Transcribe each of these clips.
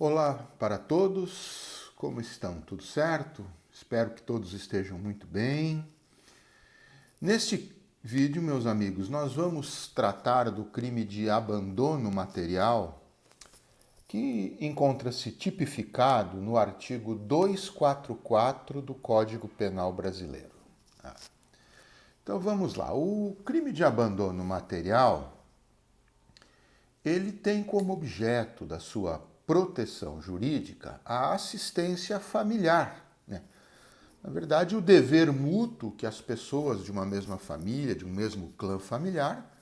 Olá para todos, como estão? Tudo certo? Espero que todos estejam muito bem. Neste vídeo, meus amigos, nós vamos tratar do crime de abandono material que encontra-se tipificado no artigo 244 do Código Penal Brasileiro. Então vamos lá. O crime de abandono material, ele tem como objeto da sua proteção jurídica a assistência familiar, né? Na verdade, o dever mútuo que as pessoas de uma mesma família, de um mesmo clã familiar,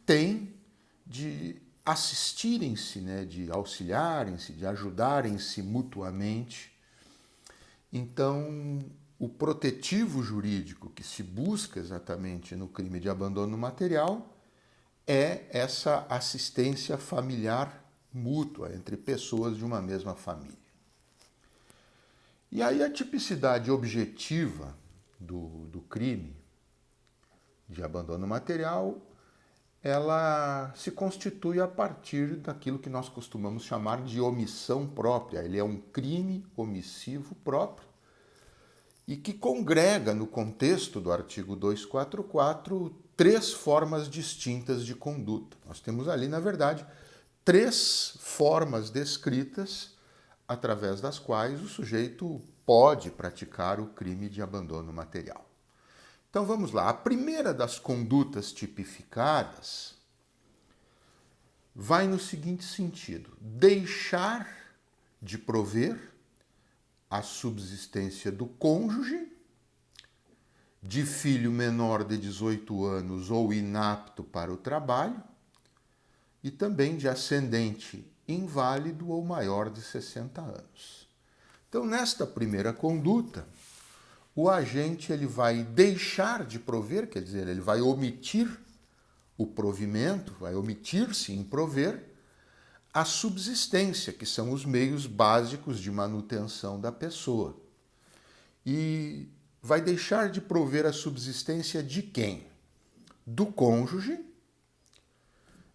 têm de assistirem-se, né? De auxiliarem-se, de ajudarem-se mutuamente. Então, o protetivo jurídico que se busca exatamente no crime de abandono material é essa assistência familiar mútua entre pessoas de uma mesma família. E aí a tipicidade objetiva do crime de abandono material, ela se constitui a partir daquilo que nós costumamos chamar de omissão própria. Ele é um crime omissivo próprio e que congrega no contexto do artigo 244 três formas distintas de conduta. Nós temos ali, na verdade, três formas descritas através das quais o sujeito pode praticar o crime de abandono material. Então vamos lá. A primeira das condutas tipificadas vai no seguinte sentido: deixar de prover a subsistência do cônjuge, de filho menor de 18 anos ou inapto para o trabalho, e também de ascendente inválido ou maior de 60 anos. Então, nesta primeira conduta, o agente ele vai deixar de prover, quer dizer, ele vai omitir o provimento, vai omitir-se em prover a subsistência, que são os meios básicos de manutenção da pessoa. E vai deixar de prover a subsistência de quem? Do cônjuge,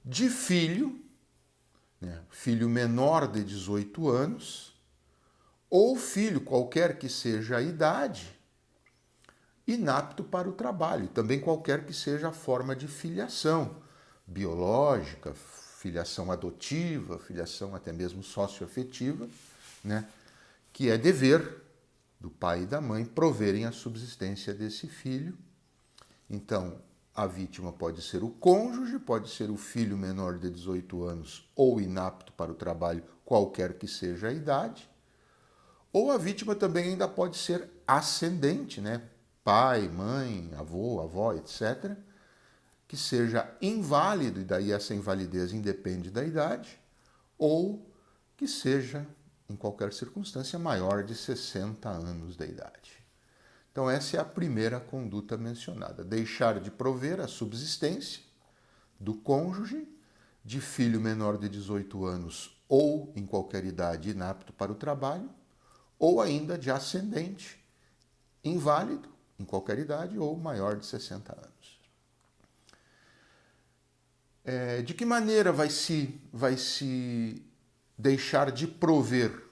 de filho, né, filho menor de 18 anos, ou filho, qualquer que seja a idade, inapto para o trabalho, também qualquer que seja a forma de filiação, biológica, filiação adotiva, filiação até mesmo socioafetiva, né, que é dever do pai e da mãe proverem a subsistência desse filho. Então, a vítima pode ser o cônjuge, pode ser o filho menor de 18 anos ou inapto para o trabalho, qualquer que seja a idade. Ou a vítima também ainda pode ser ascendente, né? Pai, mãe, avô, avó, etc., que seja inválido, e daí essa invalidez independe da idade, ou que seja, em qualquer circunstância, maior de 60 anos de idade. Então essa é a primeira conduta mencionada: deixar de prover a subsistência do cônjuge, de filho menor de 18 anos ou em qualquer idade inapto para o trabalho, ou ainda de ascendente, inválido em qualquer idade ou maior de 60 anos. De que maneira vai se deixar de prover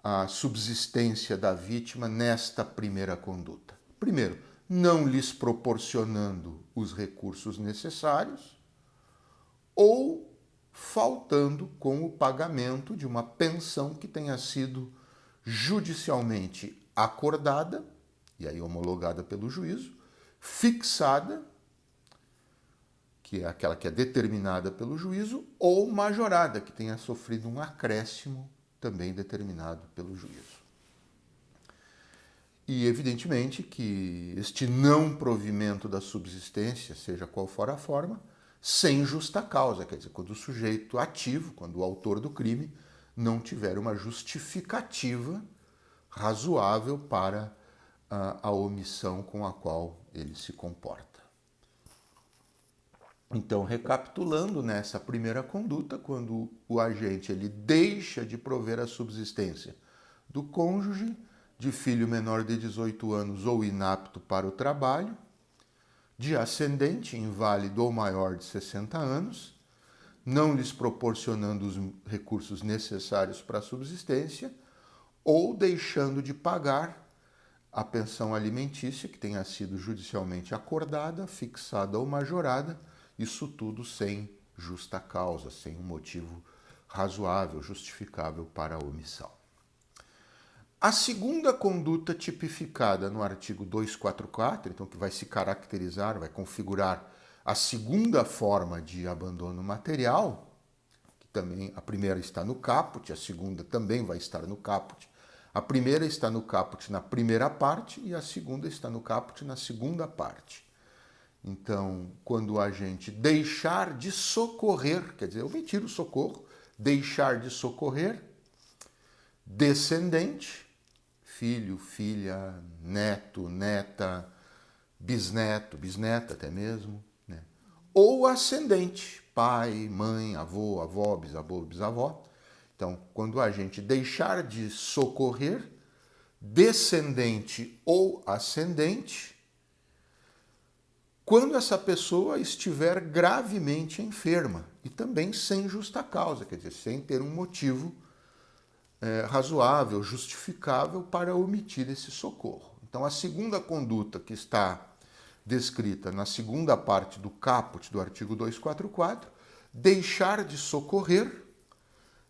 a subsistência da vítima nesta primeira conduta? Primeiro, não lhes proporcionando os recursos necessários ou faltando com o pagamento de uma pensão que tenha sido judicialmente acordada, e aí homologada pelo juízo, fixada, que é aquela que é determinada pelo juízo, ou majorada, que tenha sofrido um acréscimo também determinado pelo juízo. E evidentemente que este não provimento da subsistência, seja qual for a forma, sem justa causa, quer dizer, quando o sujeito ativo, quando o autor do crime, não tiver uma justificativa razoável para a omissão com a qual ele se comporta. Então, recapitulando, nessa primeira conduta, quando o agente ele deixa de prover a subsistência do cônjuge, de filho menor de 18 anos ou inapto para o trabalho, de ascendente inválido ou maior de 60 anos, não lhes proporcionando os recursos necessários para a subsistência, ou deixando de pagar a pensão alimentícia que tenha sido judicialmente acordada, fixada ou majorada, isso tudo sem justa causa, sem um motivo razoável, justificável para a omissão. A segunda conduta tipificada no artigo 244, então que vai se caracterizar, vai configurar a segunda forma de abandono material, que também a primeira está no caput, a segunda também vai estar no caput. A primeira está no caput na primeira parte e a segunda está no caput na segunda parte. Então, quando a gente deixar de socorrer, quer dizer, omitir o socorro, deixar de socorrer, descendente, filho, filha, neto, neta, bisneto, bisneta até mesmo, né? Ou ascendente, pai, mãe, avô, avó, bisavô, bisavó. Então, quando a gente deixar de socorrer, descendente ou ascendente, quando essa pessoa estiver gravemente enferma e também sem justa causa, quer dizer, sem ter um motivo razoável, justificável para omitir esse socorro. Então, a segunda conduta que está descrita na segunda parte do caput do artigo 244, deixar de socorrer,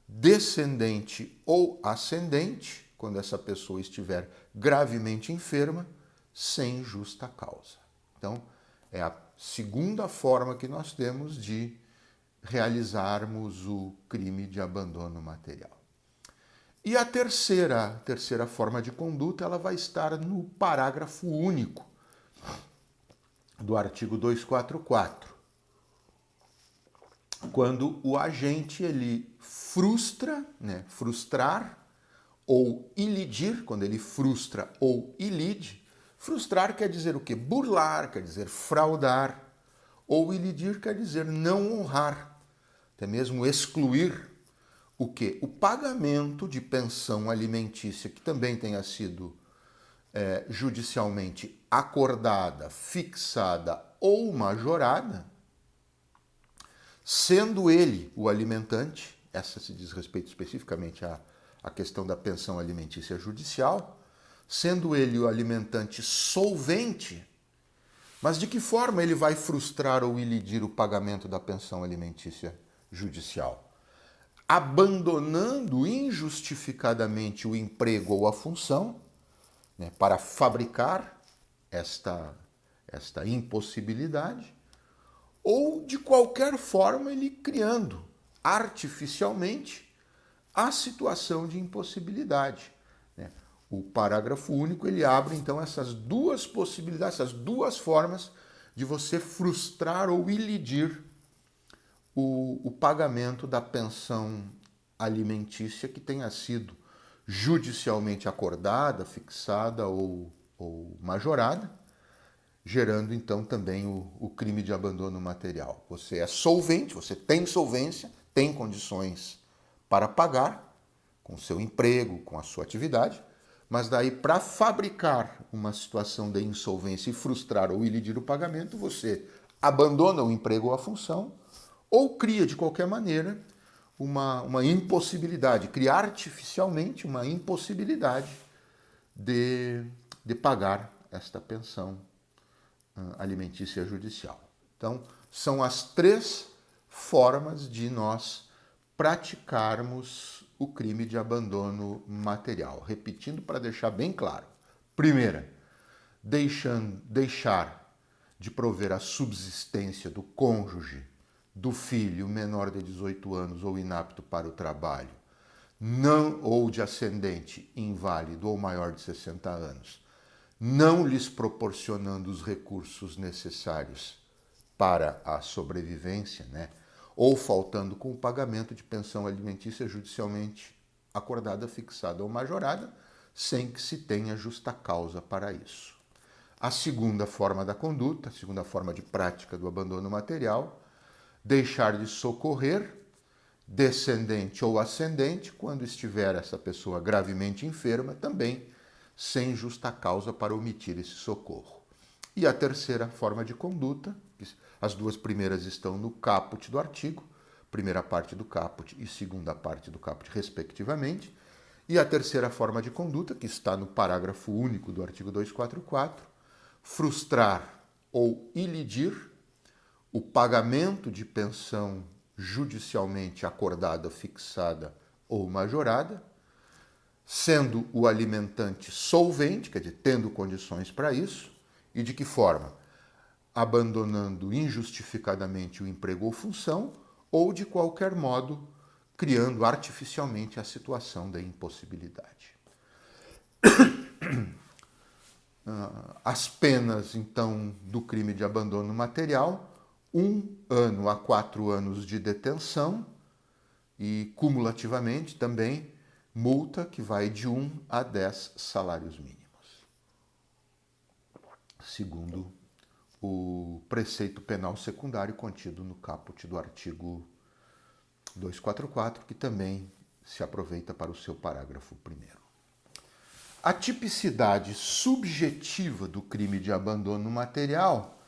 descendente ou ascendente, quando essa pessoa estiver gravemente enferma, sem justa causa. Então, é a segunda forma que nós temos de realizarmos o crime de abandono material. E a terceira forma de conduta, ela vai estar no parágrafo único do artigo 244. Quando o agente ele frustra, né, frustrar ou ilidir, quando ele frustra ou ilide, frustrar quer dizer o quê? Burlar, quer dizer fraudar, ou ilidir quer dizer não honrar, até mesmo excluir o quê? O pagamento de pensão alimentícia que também tenha sido judicialmente acordada, fixada ou majorada, sendo ele o alimentante, essa se diz respeito especificamente à questão da pensão alimentícia judicial, sendo ele o alimentante solvente, mas de que forma ele vai frustrar ou ilidir o pagamento da pensão alimentícia judicial? Abandonando injustificadamente o emprego ou a função, né, para fabricar esta impossibilidade, ou de qualquer forma ele criando artificialmente a situação de impossibilidade. Né? O parágrafo único ele abre então essas duas possibilidades, essas duas formas de você frustrar ou ilidir o pagamento da pensão alimentícia que tenha sido judicialmente acordada, fixada ou majorada, gerando então também o crime de abandono material. Você é solvente, você tem solvência, tem condições para pagar com o seu emprego, com a sua atividade, mas daí para fabricar uma situação de insolvência e frustrar ou ilidir o pagamento, você abandona o emprego ou a função ou cria de qualquer maneira uma impossibilidade, cria artificialmente uma impossibilidade de pagar esta pensão alimentícia judicial. Então, são as três formas de nós praticarmos o crime de abandono material. Repetindo para deixar bem claro. Primeira, deixar de prover a subsistência do cônjuge, do filho menor de 18 anos ou inapto para o trabalho, não ou de ascendente inválido ou maior de 60 anos, não lhes proporcionando os recursos necessários para a sobrevivência, né? Ou faltando com o pagamento de pensão alimentícia judicialmente acordada, fixada ou majorada, sem que se tenha justa causa para isso. A segunda forma da conduta, a segunda forma de prática do abandono material, deixar de socorrer descendente ou ascendente quando estiver essa pessoa gravemente enferma, também sem justa causa para omitir esse socorro. E a terceira forma de conduta, as duas primeiras estão no caput do artigo, primeira parte do caput e segunda parte do caput, respectivamente. E a terceira forma de conduta, que está no parágrafo único do artigo 244, frustrar ou ilidir o pagamento de pensão judicialmente acordada, fixada ou majorada, sendo o alimentante solvente, quer dizer, tendo condições para isso, e de que forma? Abandonando injustificadamente o emprego ou função, ou de qualquer modo criando artificialmente a situação da impossibilidade. As penas, então, do crime de abandono material, 1 ano a 4 anos de detenção e, cumulativamente, também multa que vai de 1 a 10 salários mínimos, segundo o preceito penal secundário contido no caput do artigo 244, que também se aproveita para o seu parágrafo 1º. A tipicidade subjetiva do crime de abandono material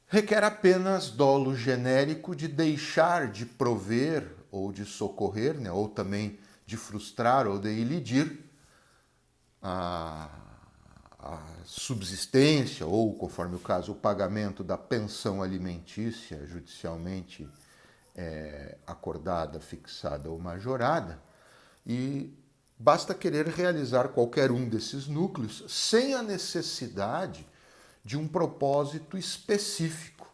requer apenas dolo genérico de deixar de prover ou de socorrer, né, ou também de frustrar ou de ilidir a subsistência ou, conforme o caso, o pagamento da pensão alimentícia judicialmente acordada, fixada ou majorada, e basta querer realizar qualquer um desses núcleos sem a necessidade de um propósito específico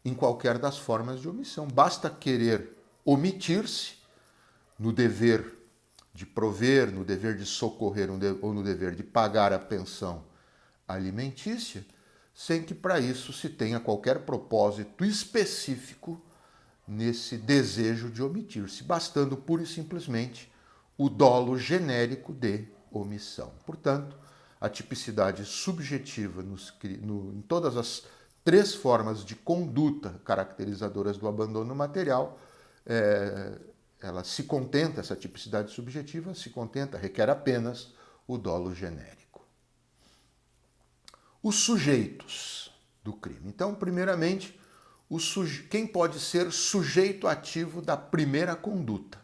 em qualquer das formas de omissão. Basta querer omitir-se no dever de prover, no dever de socorrer ou no dever de pagar a pensão alimentícia, sem que para isso se tenha qualquer propósito específico nesse desejo de omitir-se, bastando pura e simplesmente o dolo genérico de omissão. Portanto, a tipicidade subjetiva em todas as 3 formas de conduta caracterizadoras do abandono material, ela se contenta, essa tipicidade subjetiva se contenta, requer apenas o dolo genérico. Os sujeitos do crime. Então, primeiramente, quem pode ser sujeito ativo da primeira conduta,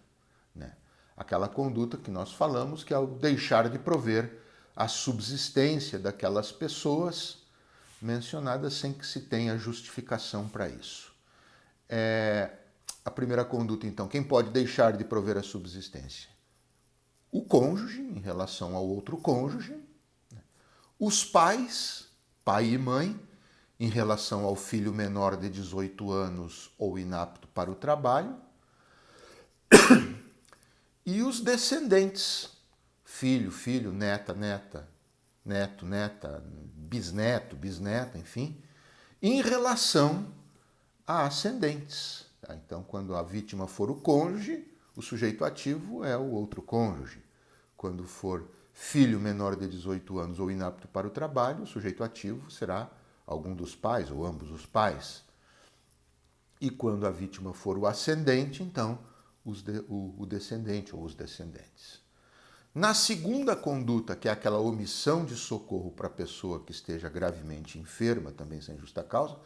né? Aquela conduta que nós falamos, que é o deixar de prover a subsistência daquelas pessoas mencionadas sem que se tenha justificação para isso. A primeira conduta, então, quem pode deixar de prover a subsistência? O cônjuge, em relação ao outro cônjuge. Os pais, pai e mãe, em relação ao filho menor de 18 anos ou inapto para o trabalho. E os descendentes, filho, neta, neto, neta, bisneto, bisneta, enfim, em relação a ascendentes. Então, quando a vítima for o cônjuge, o sujeito ativo é o outro cônjuge. Quando for filho menor de 18 anos ou inapto para o trabalho, o sujeito ativo será algum dos pais ou ambos os pais. E quando a vítima for o ascendente, então, o descendente ou os descendentes. Na segunda conduta, que é aquela omissão de socorro para a pessoa que esteja gravemente enferma, também sem justa causa,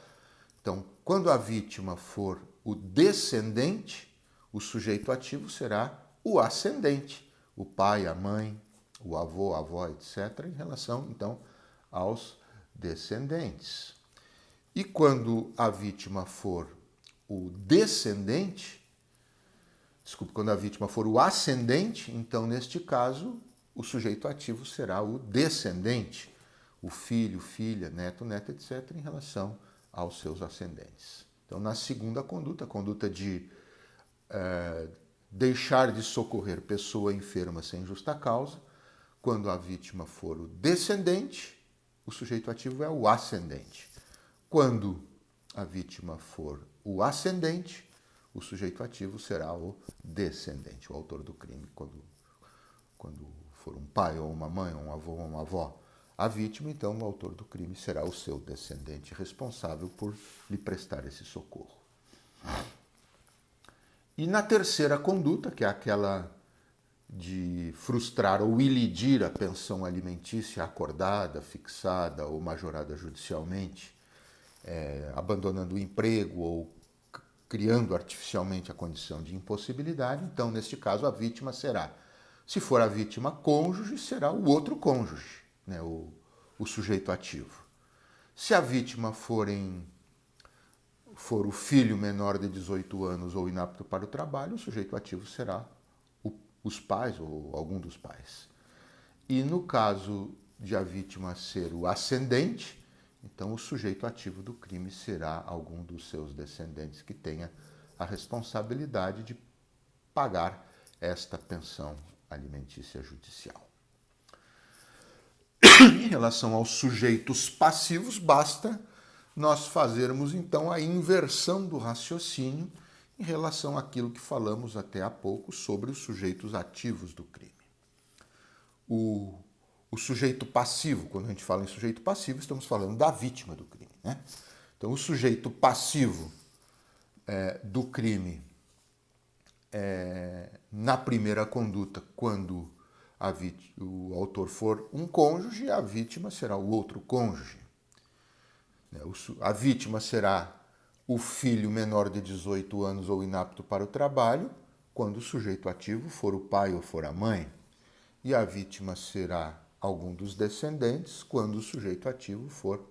então, quando a vítima for o descendente, o sujeito ativo será o ascendente, o pai, a mãe, o avô, a avó, etc., em relação, então, aos descendentes. E quando a vítima for o descendente, quando a vítima for o ascendente, então, neste caso, o sujeito ativo será o descendente, o filho, filha, neto, neta, etc., em relação aos seus ascendentes. Então, na segunda conduta, a conduta de deixar de socorrer pessoa enferma sem justa causa, quando a vítima for o descendente, o sujeito ativo é o ascendente. Quando a vítima for o ascendente, o sujeito ativo será o descendente, o autor do crime. Quando for um pai ou uma mãe, ou um avô ou uma avó, a vítima, então, o autor do crime será o seu descendente responsável por lhe prestar esse socorro. E na terceira conduta, que é aquela de frustrar ou ilidir a pensão alimentícia acordada, fixada ou majorada judicialmente, abandonando o emprego ou criando artificialmente a condição de impossibilidade. Então, neste caso, a vítima será, se for a vítima cônjuge, será o outro cônjuge, né, o sujeito ativo. Se a vítima for o filho menor de 18 anos ou inapto para o trabalho, o sujeito ativo será os pais ou algum dos pais. E no caso de a vítima ser o ascendente, então o sujeito ativo do crime será algum dos seus descendentes que tenha a responsabilidade de pagar esta pensão alimentícia judicial. Em relação aos sujeitos passivos, basta nós fazermos então a inversão do raciocínio em relação àquilo que falamos até há pouco sobre os sujeitos ativos do crime. O sujeito passivo, quando a gente fala em sujeito passivo, estamos falando da vítima do crime, né? Então, o sujeito passivo do crime na primeira conduta, quando o autor for um cônjuge, a vítima será o outro cônjuge. A vítima será o filho menor de 18 anos ou inapto para o trabalho, quando o sujeito ativo for o pai ou for a mãe. E a vítima será algum dos descendentes, quando o sujeito ativo for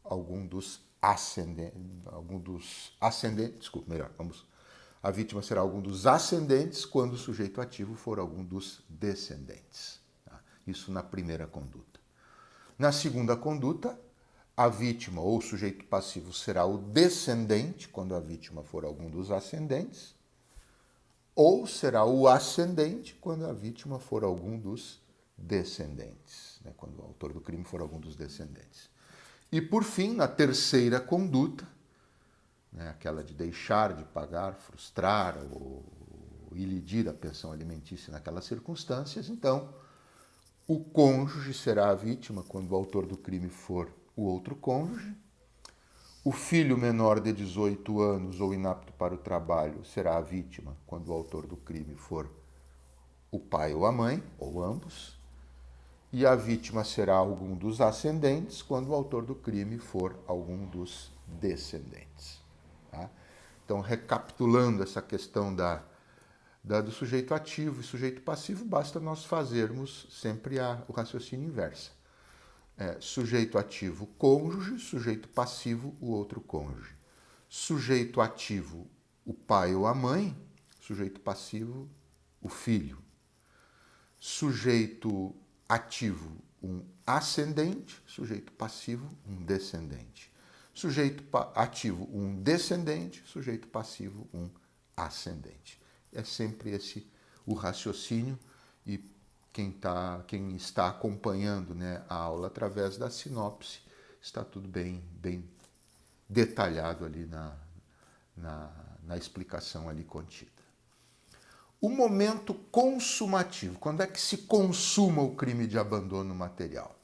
algum dos ascendentes. A vítima será algum dos ascendentes, quando o sujeito ativo for algum dos descendentes. Tá? Isso na primeira conduta. Na segunda conduta, a vítima ou o sujeito passivo será o descendente, quando a vítima for algum dos ascendentes, ou será o ascendente, quando a vítima for algum dos descendentes, né? Quando o autor do crime for algum dos descendentes. E, por fim, na terceira conduta, né, aquela de deixar de pagar, frustrar ou ilidir a pensão alimentícia naquelas circunstâncias, então, o cônjuge será a vítima quando o autor do crime for o outro cônjuge. O filho menor de 18 anos ou inapto para o trabalho será a vítima quando o autor do crime for o pai ou a mãe, ou ambos. E a vítima será algum dos ascendentes quando o autor do crime for algum dos descendentes. Tá? Então, recapitulando essa questão do sujeito ativo e sujeito passivo, basta nós fazermos sempre o raciocínio inverso. Sujeito ativo, cônjuge; sujeito passivo, o outro cônjuge. Sujeito ativo, o pai ou a mãe; sujeito passivo, o filho. Sujeito ativo, um ascendente; sujeito passivo, um descendente. Sujeito ativo, um descendente; sujeito passivo, um ascendente. É sempre esse o raciocínio, e quem está acompanhando, né, a aula através da sinopse, está tudo bem detalhado ali na explicação ali contida. O momento consumativo. Quando é que se consuma o crime de abandono material?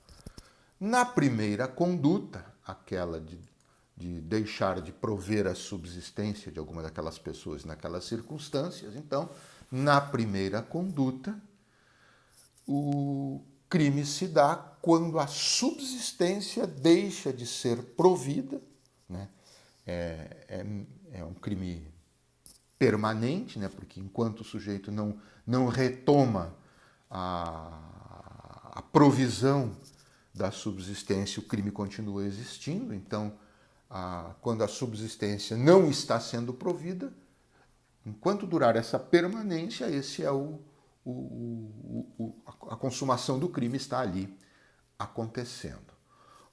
Na primeira conduta, aquela de deixar de prover a subsistência de alguma daquelas pessoas naquelas circunstâncias, então, na primeira conduta, o crime se dá quando a subsistência deixa de ser provida, né? É um crime permanente, né? Porque enquanto o sujeito não retoma a provisão da subsistência, o crime continua existindo. Então, quando a subsistência não está sendo provida, enquanto durar essa permanência, esse é a consumação do crime está ali acontecendo.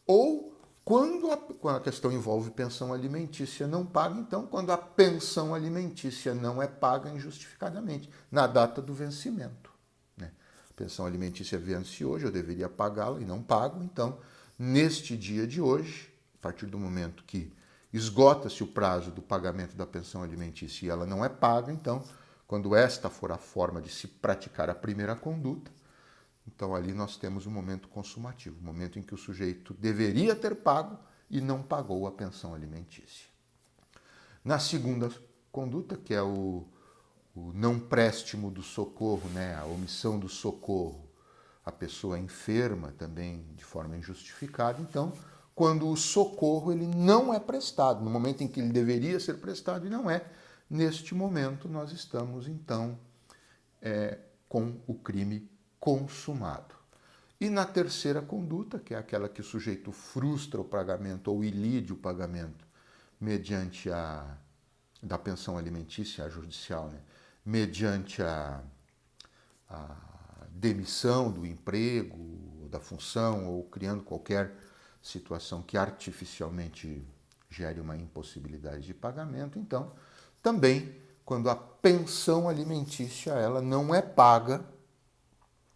Ou quando a questão envolve pensão alimentícia não paga, então quando a pensão alimentícia não é paga injustificadamente, na data do vencimento. Né? A pensão alimentícia vence hoje, eu deveria pagá-la e não pago, então neste dia de hoje, a partir do momento que esgota-se o prazo do pagamento da pensão alimentícia e ela não é paga, então, quando esta for a forma de se praticar a primeira conduta, então ali nós temos um momento consumativo, um momento em que o sujeito deveria ter pago e não pagou a pensão alimentícia. Na segunda conduta, que é o não préstimo do socorro, né, a omissão do socorro, a pessoa enferma também de forma injustificada, então quando o socorro ele não é prestado, no momento em que ele deveria ser prestado e não é. Neste momento, nós estamos, então, com o crime consumado. E na terceira conduta, que é aquela que o sujeito frustra o pagamento ou ilide o pagamento mediante da pensão alimentícia judicial, né? Mediante a demissão do emprego, da função, ou criando qualquer situação que artificialmente gere uma impossibilidade de pagamento, então, também quando a pensão alimentícia ela não é paga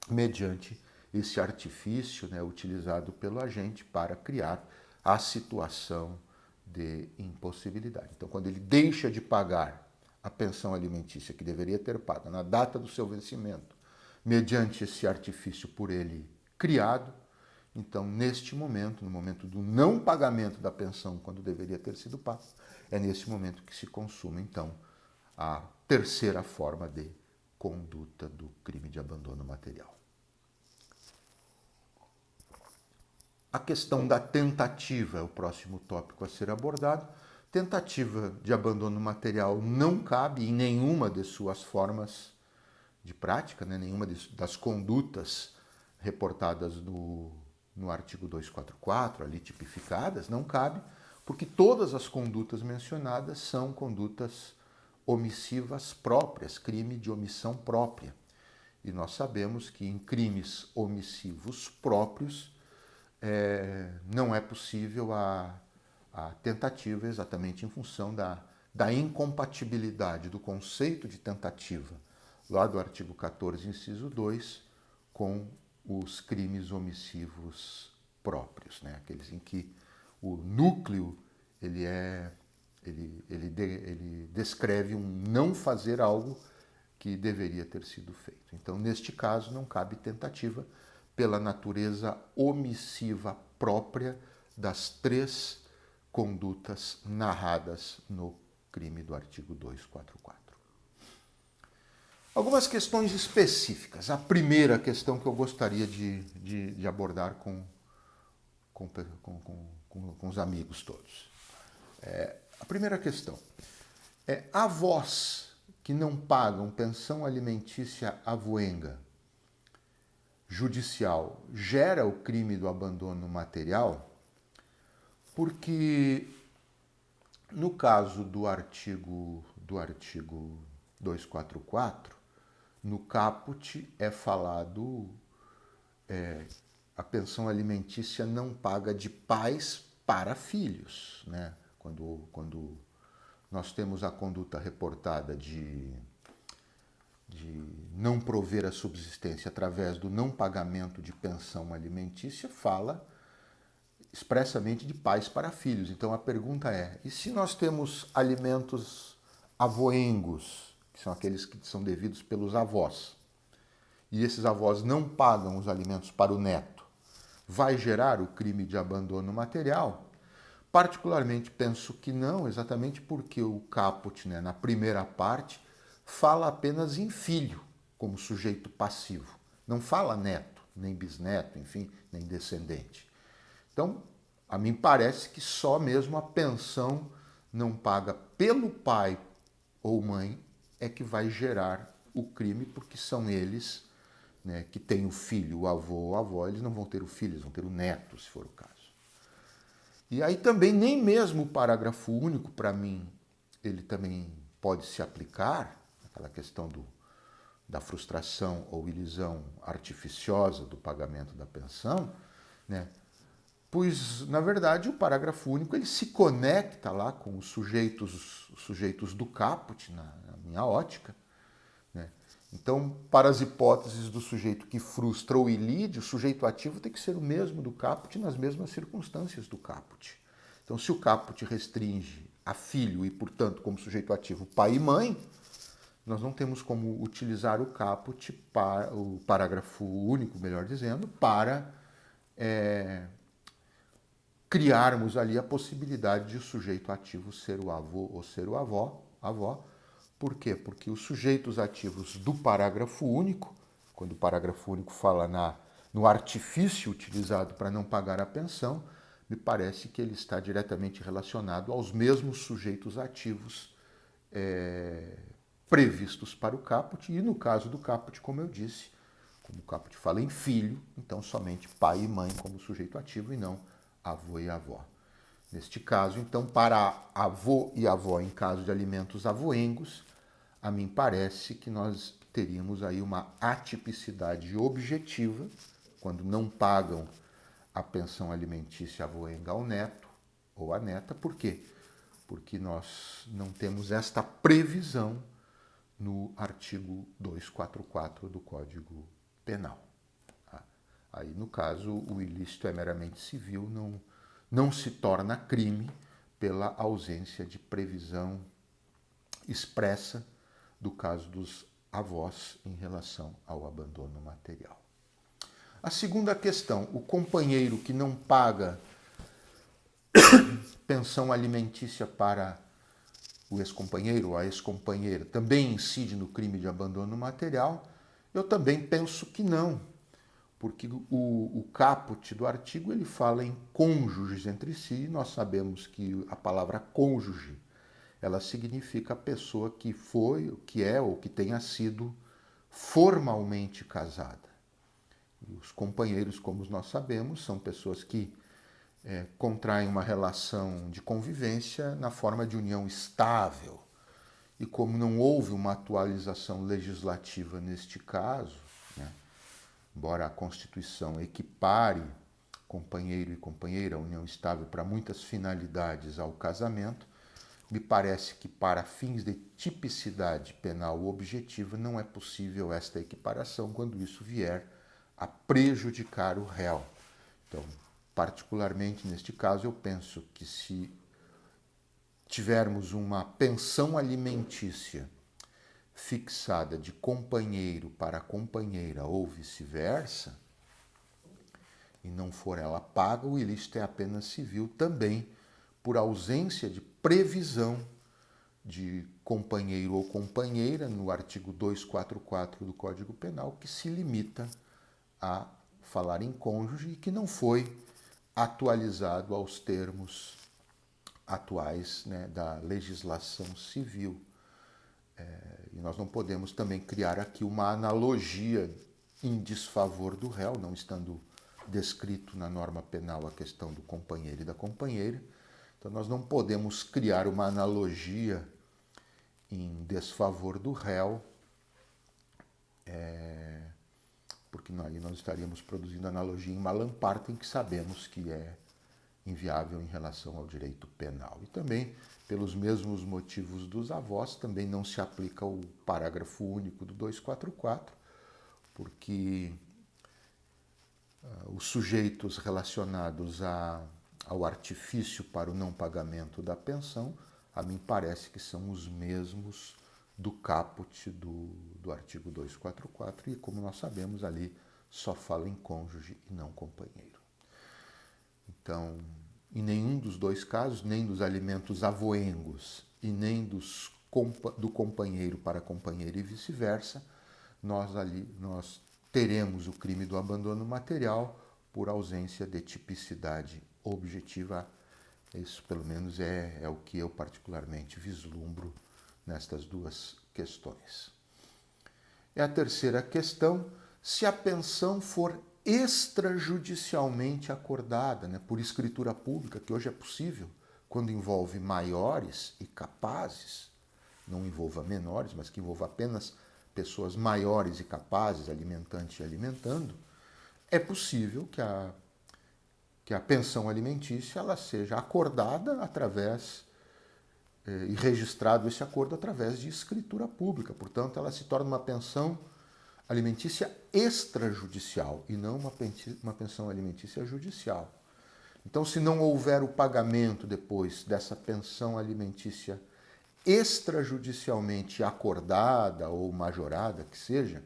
mediante esse artifício, né, utilizado pelo agente para criar a situação de impossibilidade. Então, quando ele deixa de pagar a pensão alimentícia que deveria ter pago na data do seu vencimento, mediante esse artifício por ele criado, então, neste momento, no momento do não pagamento da pensão quando deveria ter sido pago, é nesse momento que se consuma, então, a terceira forma de conduta do crime de abandono material. A questão da tentativa é o próximo tópico a ser abordado. Tentativa de abandono material não cabe em nenhuma de suas formas de prática, né? Nenhuma das condutas reportadas no artigo 244, ali tipificadas, não cabe, porque todas as condutas mencionadas são condutas omissivas próprias, crime de omissão própria. E nós sabemos que em crimes omissivos próprios não é possível a tentativa exatamente em função da incompatibilidade do conceito de tentativa, lá do artigo 14, inciso 2, com os crimes omissivos próprios, né? Aqueles em que o núcleo ele descreve um não fazer algo que deveria ter sido feito. Então, neste caso, não cabe tentativa pela natureza omissiva própria das três condutas narradas no crime do artigo 244. Algumas questões específicas. A primeira questão que eu gostaria de abordar com os amigos todos. A primeira questão é: avós que não pagam pensão alimentícia avoenga judicial gera o crime do abandono material? Porque no caso do artigo 244, no caput é falado a pensão alimentícia não paga de pais para filhos, né? Quando nós temos a conduta reportada de não prover a subsistência através do não pagamento de pensão alimentícia, fala expressamente de pais para filhos. Então a pergunta é: e se nós temos alimentos avoengos, que são aqueles que são devidos pelos avós, e esses avós não pagam os alimentos para o neto, vai gerar o crime de abandono material? Particularmente penso que não, exatamente porque o caput, né, na primeira parte, fala apenas em filho, como sujeito passivo. Não fala neto, nem bisneto, enfim, nem descendente. Então, a mim parece que só mesmo a pensão não paga pelo pai ou mãe é que vai gerar o crime, porque são eles, né, que têm o filho, o avô ou a avó, eles não vão ter o filho, eles vão ter o neto, se for o caso. E aí também nem mesmo o parágrafo único, para mim, ele também pode se aplicar, aquela questão da frustração ou ilisão artificiosa do pagamento da pensão, né? Pois, na verdade, o parágrafo único ele se conecta lá com os sujeitos do caput, na minha ótica, né? Então, para as hipóteses do sujeito que frustra ou ilide, o sujeito ativo tem que ser o mesmo do caput nas mesmas circunstâncias do caput. Então, se o caput restringe a filho e, portanto, como sujeito ativo, pai e mãe, nós não temos como utilizar o caput, o parágrafo único, melhor dizendo, para criarmos ali a possibilidade de o sujeito ativo ser o avô ou ser o avó. Por quê? Porque os sujeitos ativos do parágrafo único, quando o parágrafo único fala no artifício utilizado para não pagar a pensão, me parece que ele está diretamente relacionado aos mesmos sujeitos ativos previstos para o caput, e no caso do caput, como eu disse, como o caput fala em filho, então somente pai e mãe como sujeito ativo e não avô e avó. Neste caso, então, para avô e avó em caso de alimentos avoengos, a mim parece que nós teríamos aí uma atipicidade objetiva, quando não pagam a pensão alimentícia avoenga ao neto ou à neta. Por quê? Porque nós não temos esta previsão no artigo 244 do Código Penal. Aí, no caso, o ilícito é meramente civil, não se torna crime pela ausência de previsão expressa do caso dos avós em relação ao abandono material. A segunda questão, o companheiro que não paga pensão alimentícia para o ex-companheiro ou a ex-companheira também incide no crime de abandono material? Eu também penso que não, porque o caput do artigo ele fala em cônjuges entre si, e nós sabemos que a palavra cônjuge ela significa a pessoa que foi, que é ou que tenha sido formalmente casada. E os companheiros, como nós sabemos, são pessoas que contraem uma relação de convivência na forma de união estável. E como não houve uma atualização legislativa neste caso, né, embora a Constituição equipare companheiro e companheira, união estável, para muitas finalidades ao casamento, me parece que para fins de tipicidade penal objetiva não é possível esta equiparação quando isso vier a prejudicar o réu. Então, particularmente neste caso, eu penso que se tivermos uma pensão alimentícia fixada de companheiro para companheira ou vice-versa, e não for ela paga, o ilícito é apenas civil também, por ausência de previsão de companheiro ou companheira no artigo 244 do Código Penal, que se limita a falar em cônjuge e que não foi atualizado aos termos atuais, né, da legislação civil. E nós não podemos também criar aqui uma analogia em desfavor do réu, não estando descrito na norma penal a questão do companheiro e da companheira. Então nós não podemos criar uma analogia em desfavor do réu, porque aí nós estaríamos produzindo analogia em malam partem, que sabemos que é inviável em relação ao direito penal. E também, pelos mesmos motivos dos avós, também não se aplica o parágrafo único do 244, porque os sujeitos relacionados ao artifício para o não pagamento da pensão, a mim parece que são os mesmos do caput do artigo 244, e como nós sabemos, ali só fala em cônjuge e não companheiro. Então, em nenhum dos dois casos, nem dos alimentos avoengos e nem do companheiro para companheira e vice-versa, nós teremos o crime do abandono material por ausência de tipicidade objetiva. Isso, pelo menos, é o que eu particularmente vislumbro nestas duas questões. E a terceira questão, se a pensão for extrajudicialmente acordada, né, por escritura pública, que hoje é possível, quando envolve maiores e capazes, não envolva menores, mas que envolva apenas pessoas maiores e capazes, alimentante e alimentando, é possível que a pensão alimentícia ela seja acordada através e registrado esse acordo através de escritura pública. Portanto, ela se torna uma pensão alimentícia extrajudicial e não uma pensão alimentícia judicial. Então, se não houver o pagamento depois dessa pensão alimentícia extrajudicialmente acordada ou majorada, que seja,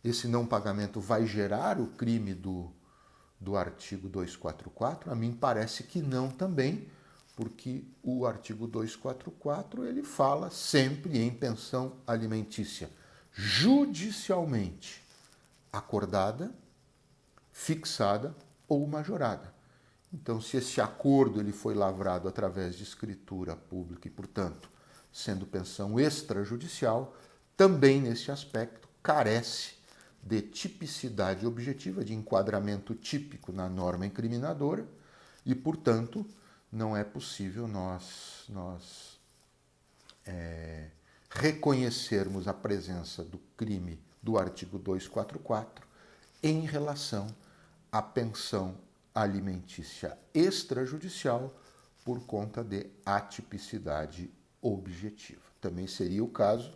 esse não pagamento vai gerar o crime do artigo 244? A mim parece que não também, porque o artigo 244 ele fala sempre em pensão alimentícia judicialmente acordada, fixada ou majorada. Então, se esse acordo ele foi lavrado através de escritura pública e, portanto, sendo pensão extrajudicial, também nesse aspecto carece de tipicidade objetiva, de enquadramento típico na norma incriminadora e, portanto, não é possível nós reconhecermos a presença do crime do artigo 244 em relação à pensão alimentícia extrajudicial por conta de atipicidade objetiva. Também seria o caso,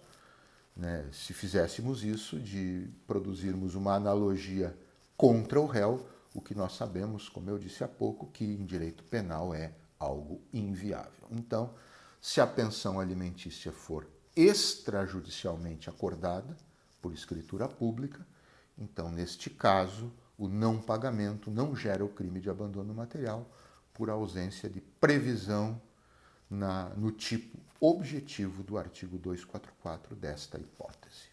né, se fizéssemos isso, de produzirmos uma analogia contra o réu, o que nós sabemos, como eu disse há pouco, que em direito penal é algo inviável. Então, se a pensão alimentícia for extrajudicialmente acordada por escritura pública, então, neste caso, o não pagamento não gera o crime de abandono material por ausência de previsão no tipo objetivo do artigo 244 desta hipótese.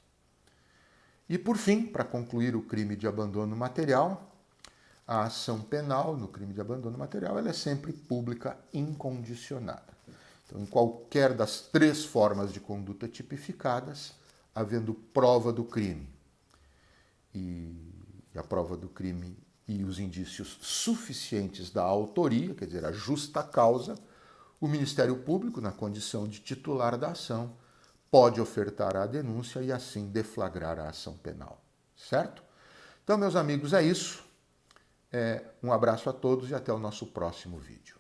E, por fim, para concluir o crime de abandono material, a ação penal no crime de abandono material ela é sempre pública incondicionada. Então, em qualquer das três formas de conduta tipificadas, havendo prova do crime e a prova do crime e os indícios suficientes da autoria, quer dizer, a justa causa, o Ministério Público, na condição de titular da ação, pode ofertar a denúncia e assim deflagrar a ação penal. Certo? Então, meus amigos, é isso. Um abraço a todos e até o nosso próximo vídeo.